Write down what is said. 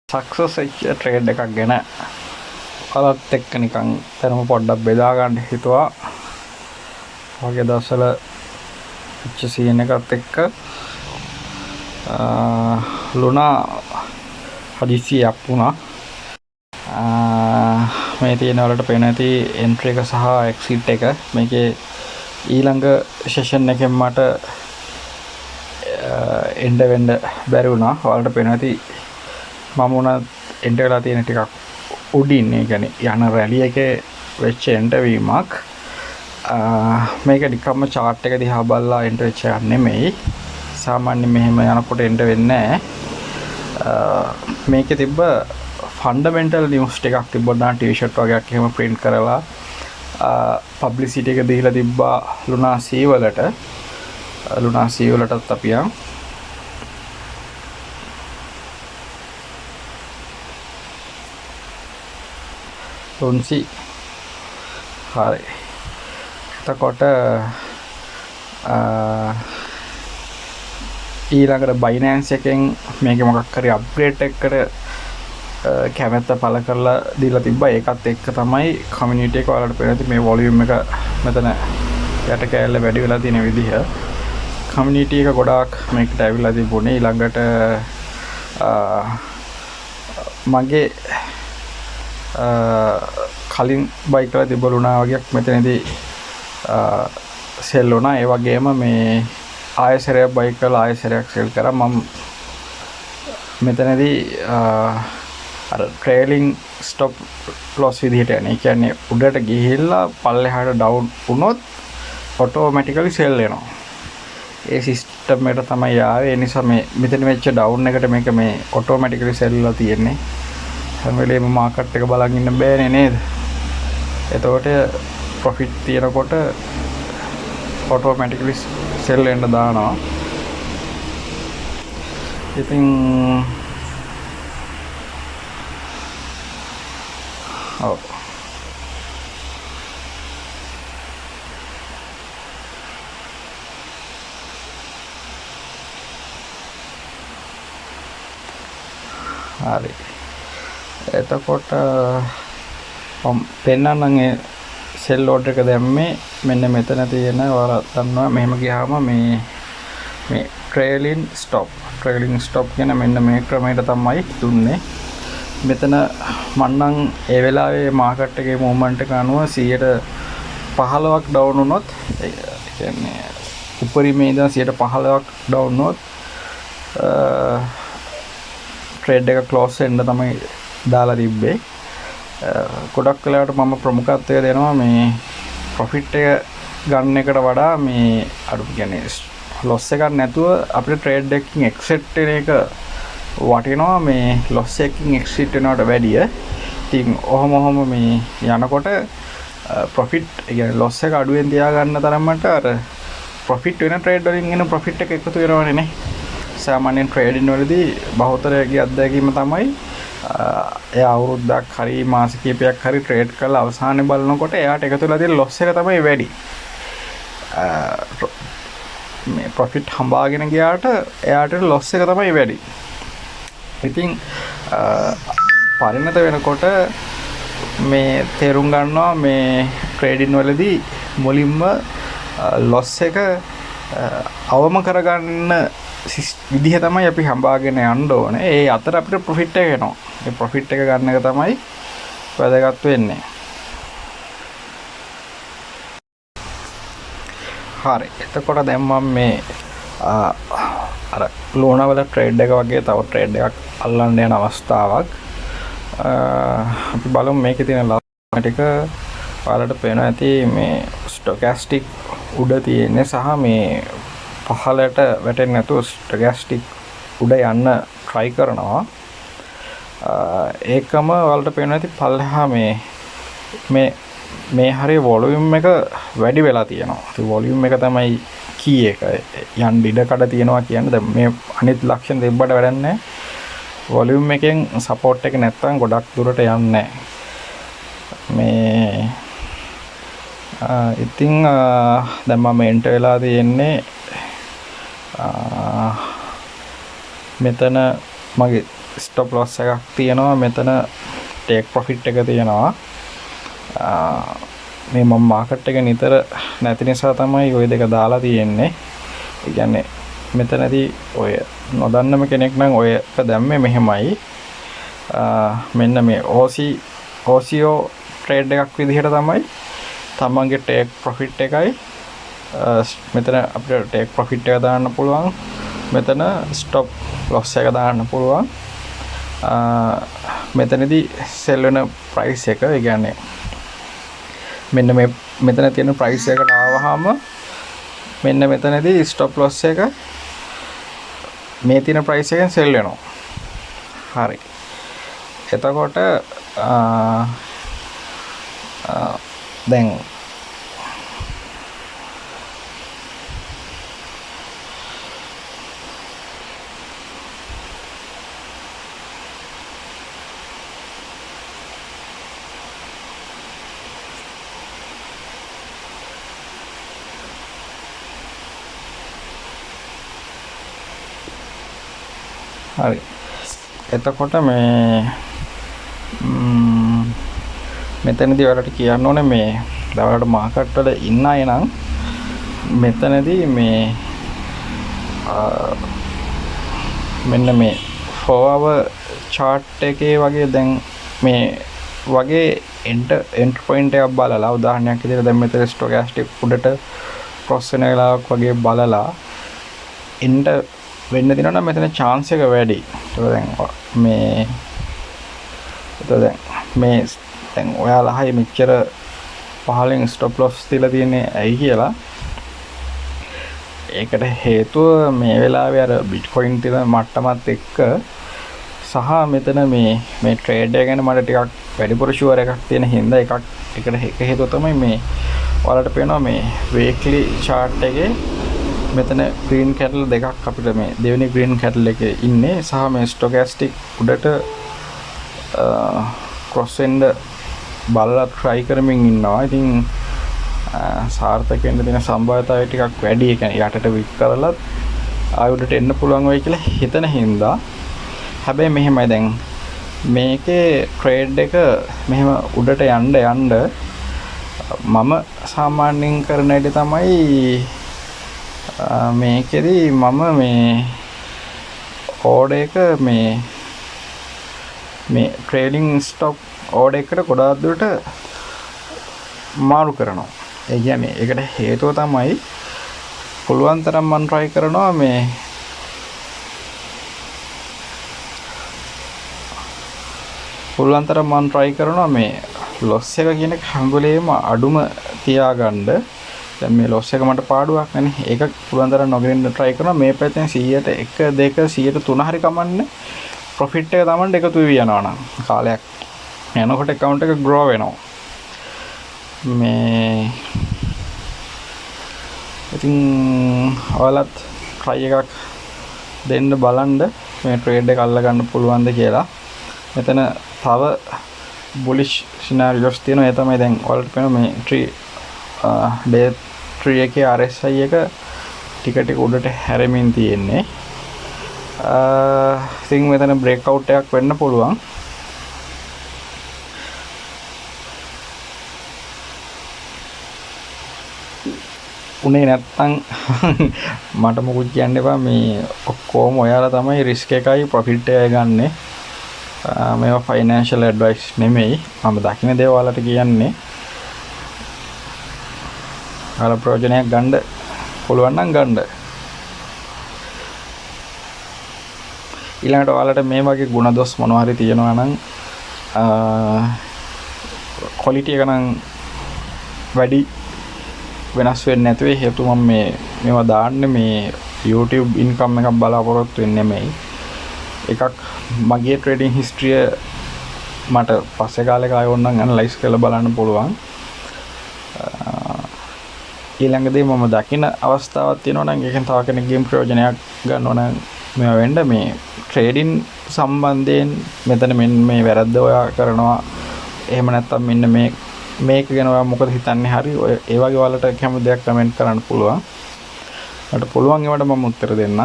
Success වෙච්ච trade එකක් ගැන ඔයාලත් එක්ක නිකන් දැනුම පොඩ්ඩක් බෙදා ගන්න හිතුවා. වගේ දවස්වල වෙච්ච සීන් එකත් එක්ක ලුනා හදිසියක් වුණා. මේ තියෙන වලට පේන ඇති එන්ට්‍රි එක සහ එක්සිට් එක. මේකේ ඊළඟ සෙෂන් එකෙන් මට එන්ඩ වෙන්න බැරි වුණා. ඔයාලට පේන ඇති මම උන එන්ටර් වෙලා තියෙන ටිකක් උඩින්, ඒ කියන්නේ යන රැලි එකේ වෙච්ච එන්ටර් වීමක්. මේක නිකම්ම chart එක දිහා බලලා එන්ටර් වෙච්ච එකක් නෙමෙයි. සාමාන්‍යයෙන් මෙහෙම යනකොට එන්ටර් වෙන්නේ නැහැ. මේකේ තිබ්බ ෆන්ඩමෙන්ටල් නිවුස් ටිකක් තිබ්බොත් ටී-ෂර්ට් වගේක් එහෙම print කරලා පබ්ලිසිටි එක දීලා තිබ්බා ලුනා C වලට. ලුනා C වලටත් අපි යන් ලොන්සි හරි. එතකොට ඊළඟට බයිනෑන්ස් එකෙන් මේක මොකක් හරි අප්ග්‍රේඩ් එකකට කැමැත්ත පළ කරලා දීලා තිබ්බා. ඒකත් එක්ක තමයි කමියුනිටි එක ඔයාලට පේන මේ වොලියුම් එක මෙතන යට කැලේ වැඩි වෙලා තියෙන විදිහ. කමියුනිටි එක ගොඩාක් මේකට ඇවිල්ලා තිබුණේ. ඊළඟට මගේ කලින් බයි කරලා තිබ්බ ලුනා වගේක් මෙතනදී සෙල් වුණා. ඒ වගේම මේ ආයසරයක් බයි කරලා ආයසරයක් සෙල් කරා. මම මෙතනදී අර ට්‍රේලිං ස්ටොප් ලොස් විදිහට යන්නේ. ඒ කියන්නේ උඩට ගිහිල්ලා පල්ලෙහාට ඩවුන් වුණොත් ඔටෝමැටිකලි සෙල් වෙනවා. ඒ සිස්ටම් එකට තමයි ආවේ. ඒ නිසා මේ මෙතන වෙච්ච ඩවුන් එකට මේක මේ ඔටෝමැටිකලි සෙල් වෙලා තියෙන්නේ. හැම වෙලේම මාකට් එක බලන් ඉන්න බෑනේ නේද? එතකොට ප්‍රොෆිට් තියනකොට ඔටෝමැටිකලි සෙල් වෙන්න දානවා. ඉතින් ඔව් හරි. එතකොට මම පෙන්නන්නම් ඒ සෙල් ඕඩර් එක දැම්මේ මෙන්න මෙතන තියෙන ඔයාලා දන්නවා. මෙහෙම ගියාම මේ ට්‍රේලින් ස්ටොප් කියන මෙන්න මේ ක්‍රමයට තමයි දුන්නේ. මෙතන මන්නම් ඒ වෙලාවේ මාකට් එකේ මූවමන්ට් එක අනුව 15ක් ඩවුන් වුණොත්, ඒ කියන්නේ උපරිමේ ඉඳන් 15ක් ඩවුන් වුණොත් ට්‍රේඩ් එක ක්ලෝස් වෙන්න තමයි දාලා තිබ්බේ. ගොඩක් වෙලාවට මම ප්‍රමුඛත්වය දෙනවා මේ ප්‍රොෆිට් එක ගන්න එකට වඩා මේ අඩු කියන්නේ ලොස් එකක් නැතුව අපිට ට්‍රේඩ් එකකින් එක්සිට් වෙන එක වටිනවා මේ ලොස් එකකින් එක්සිට් වෙනවට වැඩිය. ඉතින් ඔහොම මේ යනකොට ප්‍රොෆිට්, ඒ කියන්නේ ලොස් එක අඩුවෙන් තියාගන්න තරමට අර ප්‍රොෆිට් වෙන ට්‍රේඩ් වලින් එන ප්‍රොෆිට් එක එකතු වෙනවනේ නේ. සාමාන්‍යයෙන් ට්‍රේඩින් වලදී බහුතරයේ අත්දැකීම තමයි එයා අවුරුද්දක් හරි මාස කිහිපයක් හරි ට්‍රේඩ් කරලා අවසානයේ බලනකොට එයාට එකතු වෙලා තියෙන ලොස් එක තමයි වැඩි. මේ ප්‍රොෆිට් හම්බාගෙන ගියාට එයාට ලොස් එක තමයි වැඩි. ඉතින් පරිණත වෙනකොට මේ තේරුම් ගන්නවා මේ ට්‍රේඩින් වලදී මුලින්ම ලොස් එක අවම කරගන්න විදිහ තමයි අපි හම්බාගෙන යන්න ඕනේ. ඒ අතර අපිට ප්‍රොෆිට් එක එනවා. ඒ ප්‍රොෆිට් එක ගන්න එක තමයි වැදගත් වෙන්නේ. හරි. එතකොට දැන් මම මේ අර ලෝනා වල ට්‍රේඩ් එක වගේ තව ට්‍රේඩ් එකක් අල්ලන්න යන අවස්ථාවක්. අපි බලමු මේකේ තියෙන ලාභ ටික. ඔයාලට පේනවා ඇති මේ ස්ටොකාස්ටික් උඩ තියෙන්නේ සහ මේ පහලට වැටෙන්නේ නැතුව ස්ටොකාස්ටික් උඩ යන්න try කරනවා. ඒකම ඔයාලට පේනවා ඇති පල්ලෙහා මේ හරිය වොලියුම් එක වැඩි වෙලා තියෙනවා. ඒ වොලියුම් එක තමයි කී එක. යන් ඉඩ කඩ තියෙනවා කියන්නේ. දැන් මේ අනිත් ලක්ෂණ දෙබ්බට වැඩක් නැහැ. වොලියුම් එකෙන් සපෝට් එක නැත්තම් ගොඩක් දුරට යන්නේ නැහැ. මේ ඉතින් දැන් මම එන්ටර් වෙලා තියෙන්නේ මෙතන මගේ ස්ටොප් ලොස් එකක් තියෙනවා මෙතන ටේක් ප්‍රොෆිට් එක තියෙනවා මේ මම මාකට් එක නිතර නැති නිසා තමයි ওই දෙක දාලා තියෙන්නේ ඒ කියන්නේ මෙතනදී ඔය නොදන්නම කෙනෙක් නම් ඔය එක දැම්මේ මෙහෙමයි මෙන්න මේ OCO ට්‍රේඩ් එකක් විදිහට තමයි තමන්ගේ ටේක් ප්‍රොෆිට් එකයි මෙතන අපිට ටේක් ප්‍රොෆිට් එක දාන්න පුළුවන් මෙතන ස්ටොප් ලොස් එක දාන්න පුළුවන් මෙතනදී සෙල් වෙන ප්‍රයිස් එක ඒ කියන්නේ මෙන්න මේ මෙතන තියෙන ප්‍රයිස් එකට ආවහම මෙන්න මෙතනදී ස්ටොප් ලොස් එක මේ තියෙන ප්‍රයිස් එකෙන් සෙල් වෙනවා හරි එතකොට දැන් හරි එතකොට මේ මෙතනදී ඔයාලට කියන්න ඕනේ මේ දවල්ට මාකට් වල ඉන්න අය නම් මෙතනදී මේ මෙන්න මේ 4 hour chart එකේ වගේ දැන් මේ වගේ එන්ටර් පොයින්ට් එකක් බලලා උදාහරණයක් විදිහට දැන් මෙතන ස්ටොකාස්ටික් උඩට ක්‍රොස් වෙන වෙලාවක් වගේ බලලා එන්ටර් වෙන්න දිනවා නම් මෙතන chance එක වැඩි. ඒක දැන් මේ දැන් ඔයාලා හයි මෙච්චර පහලින් ස්ටොප් ලොස් තියලා තියෙන්නේ ඇයි කියලා. ඒකට හේතුව මේ වෙලාවේ අර බිට්කොයින් තියෙන මට්ටමත් එක්ක සහ මෙතන මේ ට්‍රේඩ් එක ගැන මට ටිකක් වැඩිපුර ෂුවර් එකක් තියෙන හින්දා එක හේතුව තමයි මේ ඔයාලට පේනවා මේ වීක්ලි chart එකේ මෙතන green candle දෙකක් අපිට මේ දෙවෙනි green candle එකේ ඉන්නේ සහ මේ stochastic උඩට cross වෙන්න බලලා try කරමින් ඉන්නවා. ඉතින් සාර්ථක වෙන්න තියෙන සම්භාවිතාවය ටිකක් වැඩි. ඒ කියන්නේ යටට වික් කරලා ආයුඩට එන්න පුළුවන් වෙයි කියලා හිතන හින්දා. හැබැයි මෙහෙමයි දැන් මේකේ ට්‍රේඩ් එක මෙහෙම උඩට යන්න මම සාමාන්‍යයෙන් කරන හැටි තමයි මේකෙදි මම මේ ඕඩර් එක මේ ට්‍රේඩින් ස්ටොක් ඕඩර් එකට ගොඩාක් දුරට මාරු කරනවා. ඒ කියන්නේ ඒකට හේතුව තමයි පුළුවන් තරම් මම try කරනවා මේ loss එක කියන එක හැම වෙලේම අඩුම තියාගන්න. දැන් මේ loss එක මට පාඩුවක් නැනේ. ඒක පුළුවන් තරම් නොගෙන්න try කරනවා. මේ පැත්තෙන් 100ට 1 2 103 හරි කමන්නේ. profit එක තමන්ට එකතු වෙවි යනවා නම් කාලයක් යනකොට account එක grow වෙනවා. මේ ඉතින් ඔයාලත් try එකක් දෙන්න බලන්න මේ trade එක අල්ල ගන්න පුළුවන්ද කියලා. මෙතන තව bullish scenarios තියෙනවා. ඒ තමයි දැන් ඔයාලට පේන මේ day 3 එකේ RSI එක ටික ටික උඩට හැරෙමින් තියෙන්නේ. ඉතින් මෙතන breakout එකක් වෙන්න පුළුවන්. උනේ නැත්තම් මට මොකුත් කියන්න එපා. මේ ඔක්කොම ඔයාලා තමයි risk එකයි profit එකයි ගන්නෙ. මේවා financial advice නෙමෙයි. මම දකින්න දේ ඔයාලට කියන්නේ. ඔයාලා ප්‍රයෝජනයක් ගන්න පුළුවන් නම් ගන්න. ඊළඟට ඔයාලට මේ වගේ ಗುಣදොස් මොනවා හරි තියෙනවා නම් quality එක නම් වැඩි වෙනස් වෙන්නේ නැතුව හේතු මම මේවා දාන්නේ මේ YouTube income එකක් බලාපොරොත්තු වෙන්නේ නෙමෙයි. එකක් මගේ trading history මට පස්සේ කාලෙක ආයෙත් analyze කරලා බලන්න පුළුවන්. ඊළඟදී මම දකින අවස්ථාවක් තියෙනවා නම් ඒකෙන් තව කෙනෙක්ගේ ප්‍රයෝජනයක් ගන්න ඕන මේවා වෙන්න මේ trading සම්බන්ධයෙන් මෙතන මේ වැරද්ද ඔයා කරනවා. එහෙම නැත්නම් මෙන්න මේක ගැන ඔයා මොකද හිතන්නේ හරි ඔය ඒ වගේ ඔයාලට කැමති දෙයක් කමෙන්ට් කරන්න පුළුවන්. මට පුළුවන් ඒවට මම උත්තර දෙන්නම්.